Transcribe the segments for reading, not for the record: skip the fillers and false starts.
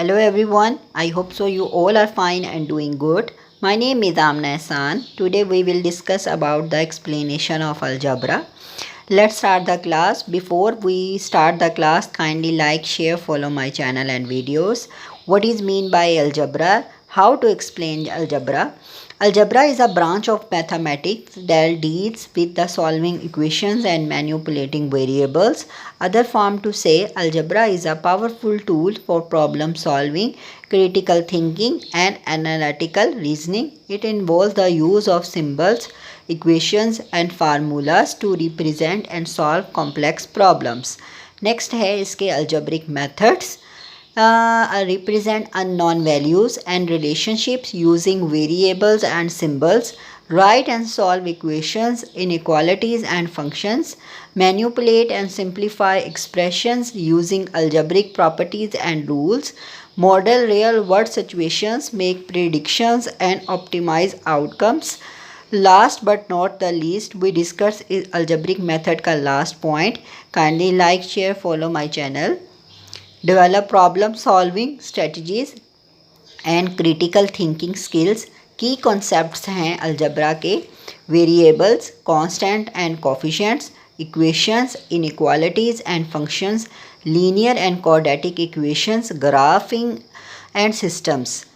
Hello everyone, I hope so you all are fine and doing good. My name is Amnaehsan. Today we will discuss about the explanation of algebra. Let's start the class. Before we start the class, kindly like, share, follow my channel and videos. What is mean by algebra? How to explain algebra? Algebra is a branch of mathematics that deals with the solving equations and manipulating variables. Other form to say algebra is a powerful tool for problem solving, critical thinking and analytical reasoning. It involves the use of symbols, equations and formulas to represent and solve complex problems. Next है इसके algebraic methods. Represent unknown values and relationships using variables and symbols, write and solve equations, inequalities and functions, manipulate and simplify expressions using algebraic properties and rules, model real world situations, make predictions and optimize outcomes. Last but not the least, we discuss is algebraic method का last point. Kindly like, share, follow my channel. Develop problem solving strategies and critical thinking skills. की concepts हैं algebra के variables, constant and coefficients, equations, inequalities and functions, linear and quadratic equations, graphing and systems,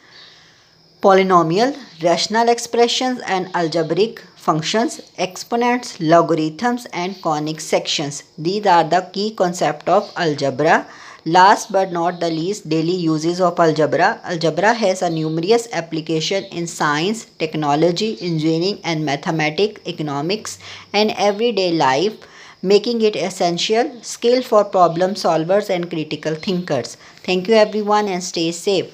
polynomial, rational expressions and algebraic functions, exponents, logarithms and conic sections. These are the key concepts of algebra. Last but not the least, daily uses of algebra. Algebra has a numerous application in science, technology, engineering and mathematics, economics and everyday life, making it essential skill for problem solvers and critical thinkers. Thank you everyone and stay safe.